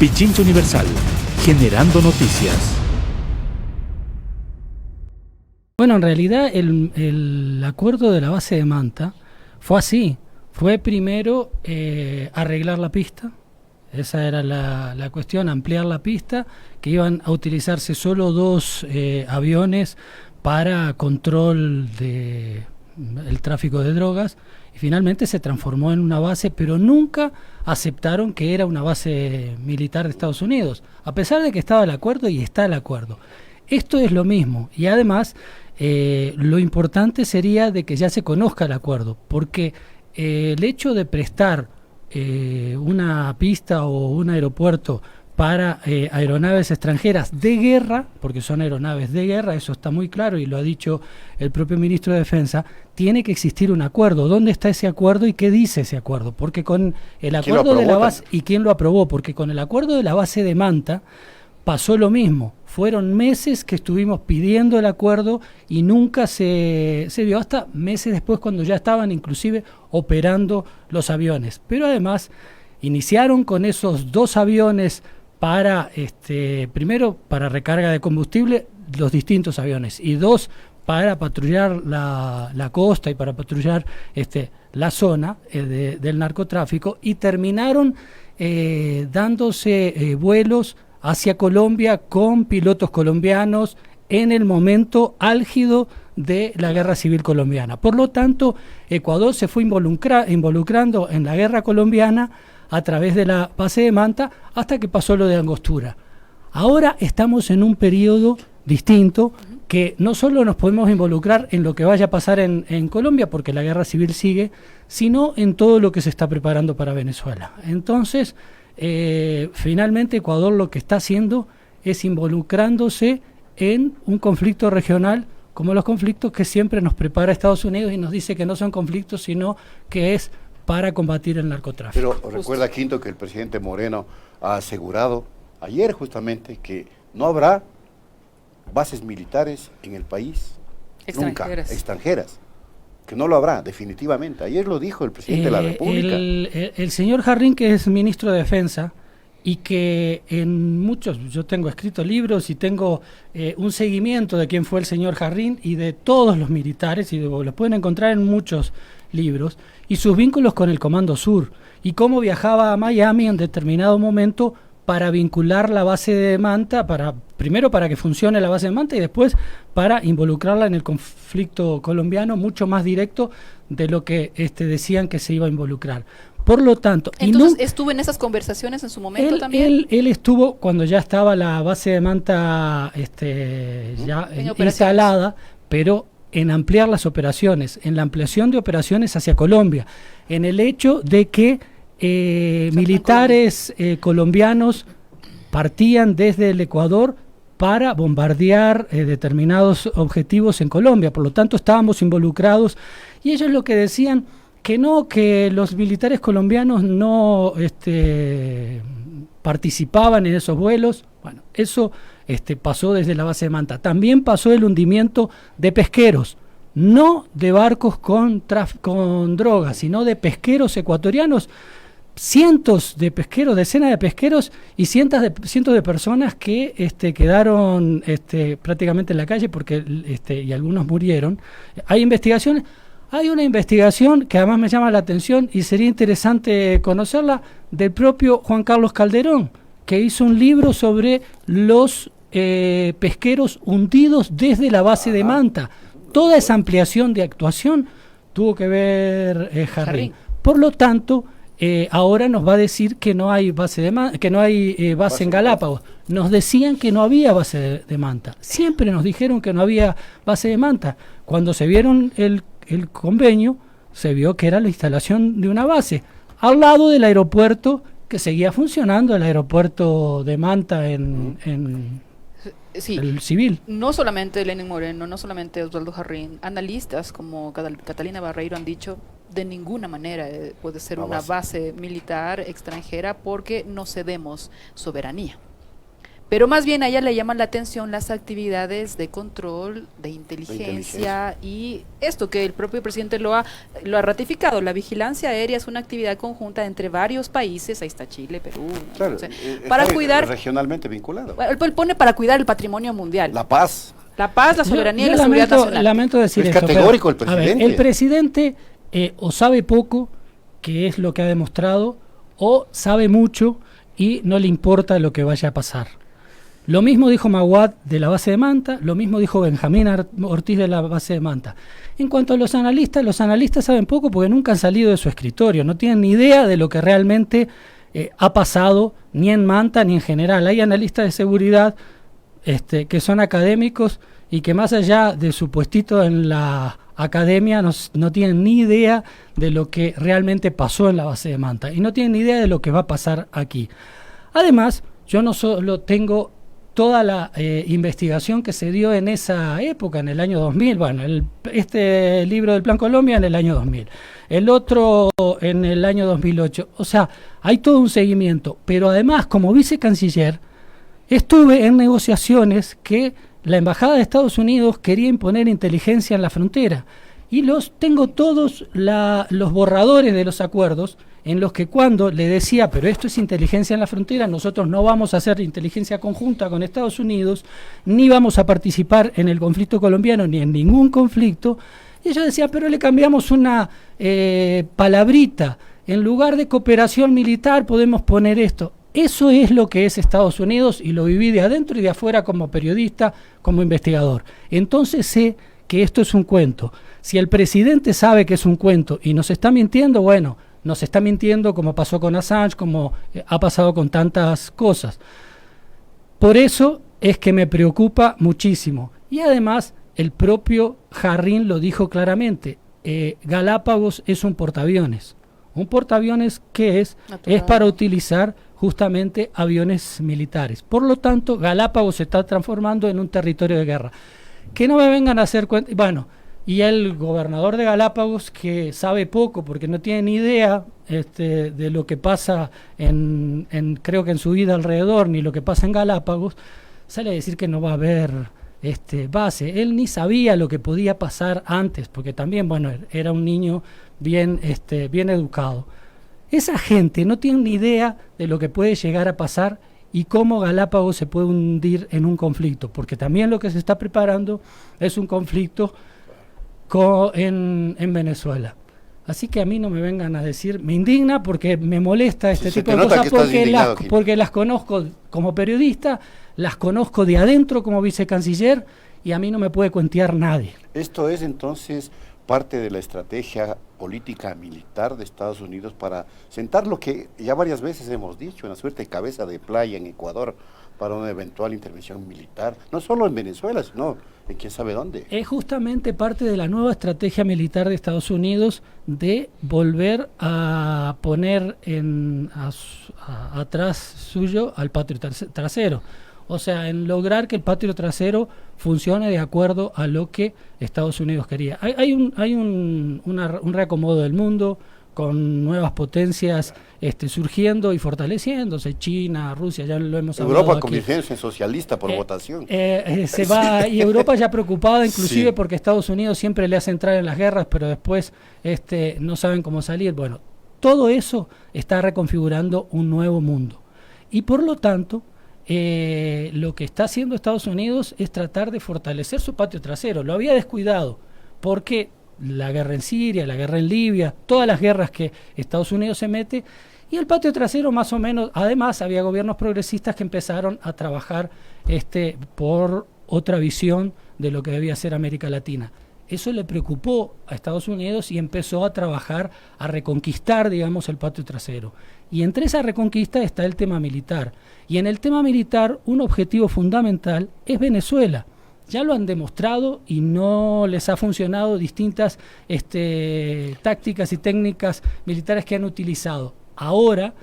Pichincha Universal, generando noticias. Bueno, en realidad el acuerdo de la base de Manta fue así. Fue primero arreglar la pista. Esa era la cuestión, ampliar la pista, que iban a utilizarse solo 2 aviones para control del tráfico de drogas, y finalmente se transformó en una base, pero nunca aceptaron que era una base militar de Estados Unidos, a pesar de que estaba el acuerdo y está el acuerdo. Esto es lo mismo, y además lo importante sería de que ya se conozca el acuerdo, porque el hecho de prestar una pista o un aeropuerto para aeronaves extranjeras de guerra, porque son aeronaves de guerra, eso está muy claro y lo ha dicho el propio ministro de Defensa, tiene que existir un acuerdo. ¿Dónde está ese acuerdo y qué dice ese acuerdo? Porque con el acuerdo de la base, ¿y quién lo aprobó? Porque con el acuerdo de la base de Manta pasó lo mismo. Fueron meses que estuvimos pidiendo el acuerdo y nunca se vio, hasta meses después, cuando ya estaban inclusive operando los aviones. Pero además iniciaron con esos 2 aviones para, primero para recarga de combustible, los distintos aviones, y 2 para patrullar la costa y para patrullar la zona del narcotráfico, y terminaron dándose vuelos hacia Colombia con pilotos colombianos en el momento álgido de la guerra civil colombiana. Por lo tanto, Ecuador se fue involucrando en la guerra colombiana a través de la base de Manta, hasta que pasó lo de Angostura. Ahora estamos en un periodo distinto, que no solo nos podemos involucrar en lo que vaya a pasar en Colombia, porque la guerra civil sigue, sino en todo lo que se está preparando para Venezuela. Entonces, finalmente Ecuador lo que está haciendo es involucrándose en un conflicto regional, como los conflictos que siempre nos prepara Estados Unidos y nos dice que no son conflictos, sino que es para combatir el narcotráfico. Pero recuerda, Quinto, que el presidente Moreno ha asegurado ayer justamente que no habrá bases militares en el país nunca, extranjeras, que no lo habrá definitivamente. Ayer lo dijo el presidente de la República. El señor Jarrín, que es ministro de Defensa, y que en muchos, yo tengo escrito libros y tengo un seguimiento de quién fue el señor Jarrín y de todos los militares, y lo pueden encontrar en muchos libros, y sus vínculos con el Comando Sur, y cómo viajaba a Miami en determinado momento para vincular la base de Manta, primero para que funcione la base de Manta y después para involucrarla en el conflicto colombiano mucho más directo de lo que decían que se iba a involucrar. Por lo tanto... Entonces, ¿estuvo en esas conversaciones en su momento también? Él estuvo cuando ya estaba la base de Manta ya instalada, pero en ampliar las operaciones, en la ampliación de operaciones hacia Colombia, en el hecho de que militares colombianos partían desde el Ecuador para bombardear determinados objetivos en Colombia. Por lo tanto, estábamos involucrados, y ellos lo que decían, que no, que los militares colombianos no participaban en esos vuelos. Bueno, eso pasó desde la base de Manta. También pasó el hundimiento de pesqueros, no de barcos con drogas, sino de pesqueros ecuatorianos. Cientos de pesqueros, decenas de pesqueros y cientos de personas que quedaron prácticamente en la calle, porque y algunos murieron. Hay investigaciones. Hay una investigación que además me llama la atención y sería interesante conocerla, del propio Juan Carlos Calderón, que hizo un libro sobre los pesqueros hundidos desde la base de Manta. Toda esa ampliación de actuación tuvo que ver Jarrín. Por lo tanto, ahora nos va a decir que no hay base en Galápagos. Nos decían que no había base de Manta. Siempre nos dijeron que no había base de Manta. Cuando se vieron el convenio, se vio que era la instalación de una base al lado del aeropuerto que seguía funcionando, el aeropuerto de Manta en sí, el civil. No solamente Lenín Moreno, no solamente Osvaldo Jarrín, analistas como Catalina Barreiro han dicho, de ninguna manera puede ser una base militar extranjera, porque no cedemos soberanía. Pero más bien a ella le llaman la atención las actividades de control, de inteligencia y esto que el propio presidente lo ha ratificado. La vigilancia aérea es una actividad conjunta entre varios países, ahí está Chile, Perú, claro, no sé, para cuidar, regionalmente vinculado. Él pone para cuidar el patrimonio mundial. La paz. La paz, la soberanía y la lamento, seguridad nacional. Lamento decir es esto, categórico pero, el presidente. El presidente o sabe poco, que es lo que ha demostrado, o sabe mucho y no le importa lo que vaya a pasar. Lo mismo dijo Maguad de la base de Manta, lo mismo dijo Benjamín Ortiz de la base de Manta. En cuanto a los analistas saben poco porque nunca han salido de su escritorio, no tienen ni idea de lo que realmente ha pasado, ni en Manta ni en general. Hay analistas de seguridad que son académicos y que más allá de su puestito en la academia no tienen ni idea de lo que realmente pasó en la base de Manta y no tienen ni idea de lo que va a pasar aquí. Además, yo no solo tengo toda la investigación que se dio en esa época, en el año 2000, bueno, este libro del Plan Colombia en el año 2000, el otro en el año 2008, o sea, hay todo un seguimiento, pero además como vicecanciller estuve en negociaciones que la Embajada de Estados Unidos quería imponer inteligencia en la frontera y tengo todos los borradores de los acuerdos en los que cuando le decía, pero esto es inteligencia en la frontera, nosotros no vamos a hacer inteligencia conjunta con Estados Unidos, ni vamos a participar en el conflicto colombiano, ni en ningún conflicto, y ella decía, pero le cambiamos una palabrita, en lugar de cooperación militar podemos poner esto. Eso es lo que es Estados Unidos y lo viví de adentro y de afuera como periodista, como investigador. Entonces sé que esto es un cuento. Si el presidente sabe que es un cuento y nos está mintiendo, bueno, nos está mintiendo como pasó con Assange, como ha pasado con tantas cosas. Por eso es que me preocupa muchísimo. Y además, el propio Jarrín lo dijo claramente, Galápagos es un portaaviones. Un portaaviones que es para utilizar justamente aviones militares. Por lo tanto, Galápagos se está transformando en un territorio de guerra. Que no me vengan a hacer cuenta. Bueno, y el gobernador de Galápagos, que sabe poco porque no tiene ni idea de lo que pasa creo que en su vida alrededor, ni lo que pasa en Galápagos, sale a decir que no va a haber base. Él ni sabía lo que podía pasar antes, porque también, bueno, era un niño bien educado. Esa gente no tiene ni idea de lo que puede llegar a pasar y cómo Galápagos se puede hundir en un conflicto, porque también lo que se está preparando es un conflicto en Venezuela. Así que a mí no me vengan a decir, me indigna porque me molesta este tipo de cosas, porque las conozco como periodista, las conozco de adentro como vicecanciller y a mí no me puede cuentear nadie. Esto es entonces parte de la estrategia política militar de Estados Unidos para sentar lo que ya varias veces hemos dicho, una suerte de cabeza de playa en Ecuador para una eventual intervención militar, no solo en Venezuela, sino en quién sabe dónde. Es justamente parte de la nueva estrategia militar de Estados Unidos de volver a poner atrás suyo al patio trasero. O sea, en lograr que el patio trasero funcione de acuerdo a lo que Estados Unidos quería. Hay un reacomodo del mundo con nuevas potencias surgiendo y fortaleciéndose, China, Rusia, ya lo hemos hablado Europa aquí. Convirtiéndose en socialista por votación. Se va, y Europa ya preocupada inclusive porque Estados Unidos siempre le hace entrar en las guerras, pero después no saben cómo salir. Bueno, todo eso está reconfigurando un nuevo mundo. Y por lo tanto, lo que está haciendo Estados Unidos es tratar de fortalecer su patio trasero. Lo había descuidado porque la guerra en Siria, la guerra en Libia, todas las guerras que Estados Unidos se mete, y el patio trasero más o menos, además había gobiernos progresistas que empezaron a trabajar por otra visión de lo que debía ser América Latina. Eso le preocupó a Estados Unidos y empezó a trabajar, a reconquistar, digamos, el patio trasero. Y entre esa reconquista está el tema militar. Y en el tema militar, un objetivo fundamental es Venezuela. Ya lo han demostrado y no les ha funcionado distintas tácticas y técnicas militares que han utilizado. Ahora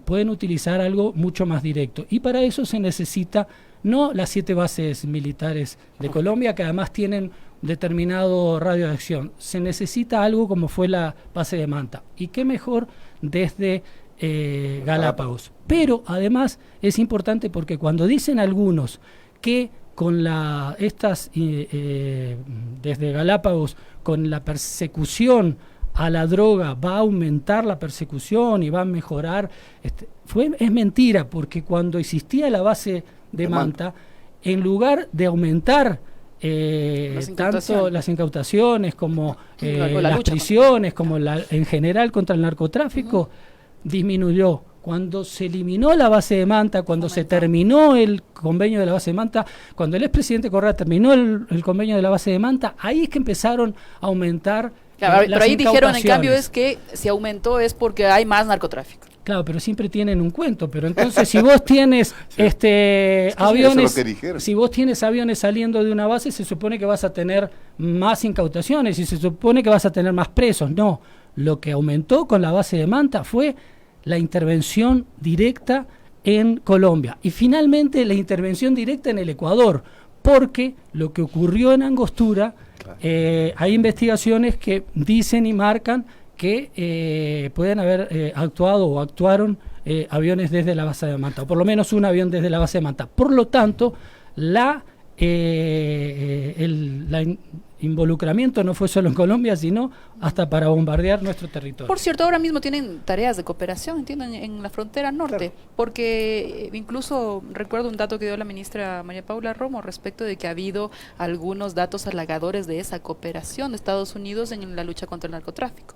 pueden utilizar algo mucho más directo. Y para eso se necesita no las 7 bases militares de Colombia, que además tienen determinado radio de acción. Se necesita algo como fue la base de Manta. Y qué mejor desde Galápagos. Pero además es importante porque cuando dicen algunos que con desde Galápagos, con la persecución a la droga va a aumentar la persecución y va a mejorar, es mentira, porque cuando existía la base de Manta, en lugar de aumentar tanto las incautaciones como las prisiones, como en general contra el narcotráfico, disminuyó. Cuando se eliminó la base de Manta, cuando se terminó el convenio de la base de Manta, cuando el expresidente Correa terminó el convenio de la base de Manta, ahí es que empezaron a aumentar claro, pero ahí dijeron, en cambio, es que si aumentó es porque hay más narcotráfico. Claro, pero siempre tienen un cuento. Pero entonces, si vos tienes aviones, si vos tienes aviones saliendo de una base, se supone que vas a tener más incautaciones y se supone que vas a tener más presos. No, lo que aumentó con la base de Manta fue la intervención directa en Colombia y finalmente la intervención directa en el Ecuador, porque lo que ocurrió en Angostura, hay investigaciones que dicen y marcan que pueden haber actuado o actuaron aviones desde la base de Manta, o por lo menos un avión desde la base de Manta. Por lo tanto, el involucramiento no fue solo en Colombia, sino hasta para bombardear nuestro territorio. Por cierto, ahora mismo tienen tareas de cooperación, entiendo, en la frontera norte, porque incluso recuerdo un dato que dio la ministra María Paula Romo respecto de que ha habido algunos datos halagadores de esa cooperación de Estados Unidos en la lucha contra el narcotráfico.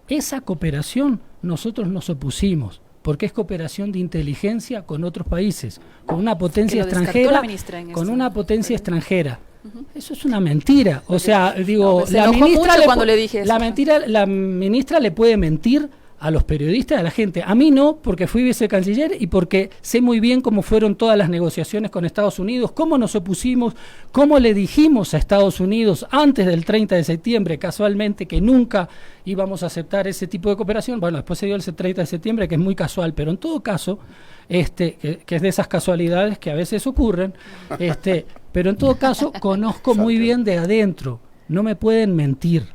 Esa cooperación nosotros nos opusimos, porque es cooperación de inteligencia con otros países, con una potencia extranjera, extranjera. Eso es una mentira. O sea, digo, la ministra le puede mentir a los periodistas, a la gente. A mí no, porque fui vicecanciller y porque sé muy bien cómo fueron todas las negociaciones con Estados Unidos, cómo nos opusimos, cómo le dijimos a Estados Unidos antes del 30 de septiembre, casualmente, que nunca íbamos a aceptar ese tipo de cooperación. Bueno, después se dio el 30 de septiembre, que es muy casual, pero en todo caso, que es de esas casualidades que a veces ocurren, pero en todo caso conozco muy bien de adentro, no me pueden mentir.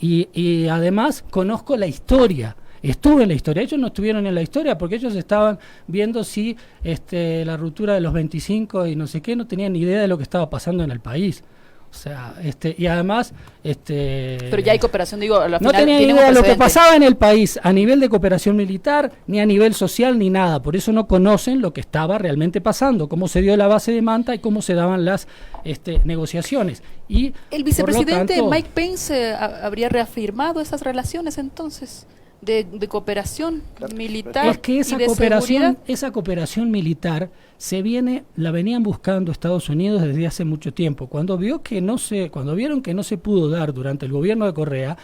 Y además conozco la historia. Estuve en la historia, ellos no estuvieron en la historia porque ellos estaban viendo si la ruptura de los 25 y no sé qué, no tenían ni idea de lo que estaba pasando en el país. O sea, y además... pero ya hay cooperación, digo, a la no final tenía ni idea de lo que pasaba en el país a nivel de cooperación militar, ni a nivel social, ni nada. Por eso no conocen lo que estaba realmente pasando, cómo se dio la base de Manta y cómo se daban las negociaciones. Y el vicepresidente Mike Pence habría reafirmado esas relaciones entonces de cooperación militar. Es que esa cooperación militar la venían buscando Estados Unidos desde hace mucho tiempo. Cuando vieron que no se pudo dar durante el gobierno de Correa,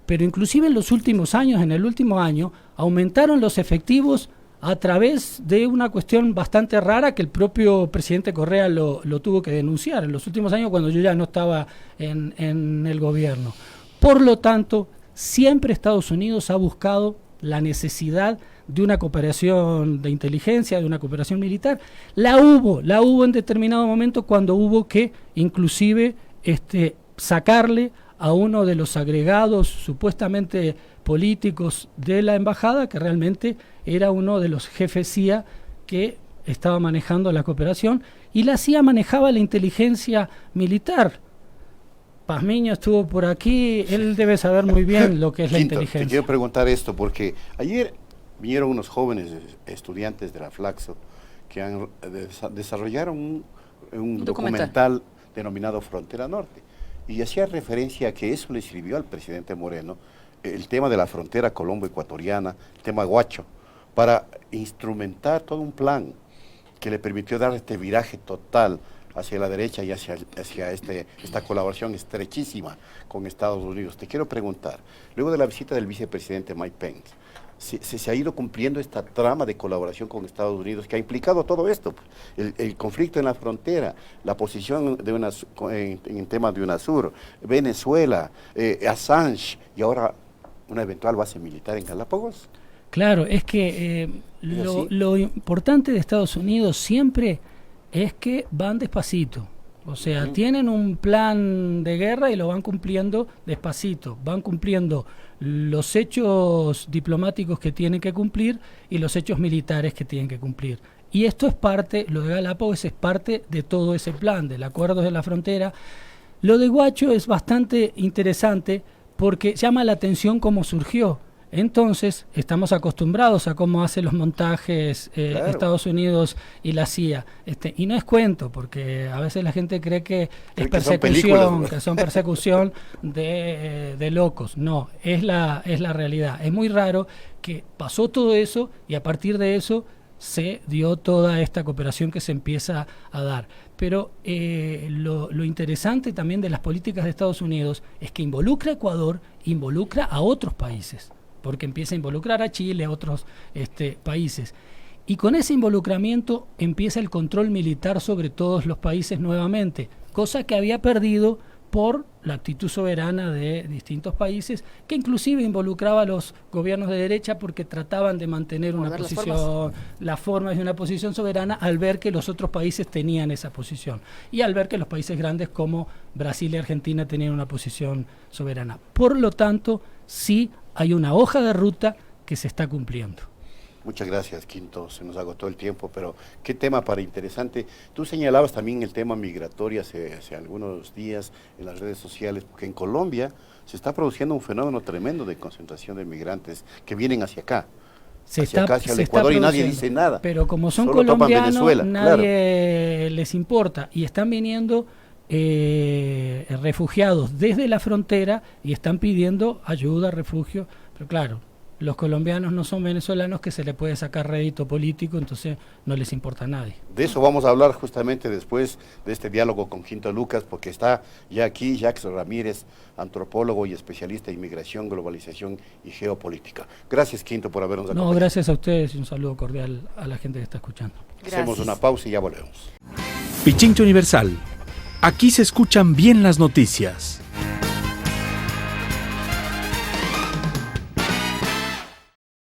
pero inclusive en los últimos años, en el último año, aumentaron los efectivos a través de una cuestión bastante rara que el propio presidente Correa lo tuvo que denunciar en los últimos años cuando yo ya no estaba en el gobierno. Por lo tanto, siempre Estados Unidos ha buscado la necesidad de una cooperación de inteligencia, de una cooperación militar. La hubo en determinado momento cuando hubo que inclusive sacarle a uno de los agregados supuestamente políticos de la embajada, que realmente era uno de los jefes CIA que estaba manejando la cooperación, y la CIA manejaba la inteligencia militar. Pazmiño estuvo por aquí, él debe saber muy bien lo que es la inteligencia. Te quiero preguntar esto, porque ayer vinieron unos jóvenes estudiantes de la Flaxo que desarrollaron un documental denominado Frontera Norte, y hacía referencia a que eso le sirvió al presidente Moreno, el tema de la frontera colombo-ecuatoriana, el tema guacho, para instrumentar todo un plan que le permitió dar este viraje total hacia la derecha y hacia esta colaboración estrechísima con Estados Unidos. Te quiero preguntar, luego de la visita del vicepresidente Mike Pence, se ha ido cumpliendo esta trama de colaboración con Estados Unidos que ha implicado todo esto, el conflicto en la frontera, la posición en temas de UNASUR, Venezuela, Assange y ahora una eventual base militar en Galápagos. Claro, es que lo importante de Estados Unidos siempre es que van despacito, O sea, tienen un plan de guerra y lo van cumpliendo despacito. Van cumpliendo los hechos diplomáticos que tienen que cumplir y los hechos militares que tienen que cumplir. Y esto es parte, lo de Galápagos es parte de todo ese plan, del acuerdo de la frontera. Lo de Guacho es bastante interesante porque llama la atención cómo surgió. Entonces, estamos acostumbrados a cómo hacen los montajes Claro. Estados Unidos y la CIA. Y no es cuento, porque a veces la gente cree que es persecución, que son persecución de locos. No, es la realidad. Es muy raro que pasó todo eso y a partir de eso se dio toda esta cooperación que se empieza a dar. Pero lo interesante también de las políticas de Estados Unidos es que involucra a Ecuador, involucra a otros países, porque empieza a involucrar a Chile, a otros países. Y con ese involucramiento empieza el control militar sobre todos los países nuevamente, cosa que había perdido por la actitud soberana de distintos países, que inclusive involucraba a los gobiernos de derecha porque trataban de mantener una posición, las formas de una posición soberana al ver que los otros países tenían esa posición y al ver que los países grandes como Brasil y Argentina tenían una posición soberana. Por lo tanto, sí hay una hoja de ruta que se está cumpliendo. Muchas gracias, Quinto. Se nos agotó el tiempo, pero qué tema para interesante. Tú señalabas también el tema migratorio hace algunos días en las redes sociales, porque en Colombia se está produciendo un fenómeno tremendo de concentración de migrantes que vienen hacia acá. Hacia el Ecuador y nadie dice nada. Pero como son Solo colombianos, Venezuela, nadie les importa y están viniendo refugiados desde la frontera y están pidiendo ayuda, refugio, pero claro, los colombianos no son venezolanos que se le puede sacar rédito político, entonces no les importa a nadie. De eso vamos a hablar justamente después de este diálogo con Quinto Lucas, porque está ya aquí Jacques Ramírez, antropólogo y especialista en inmigración, globalización y geopolítica. Gracias, Quinto, por habernos acompañado. No, gracias a ustedes y un saludo cordial a la gente que está escuchando. Gracias. Hacemos una pausa y ya volvemos. Pichincha Universal. Aquí se escuchan bien las noticias.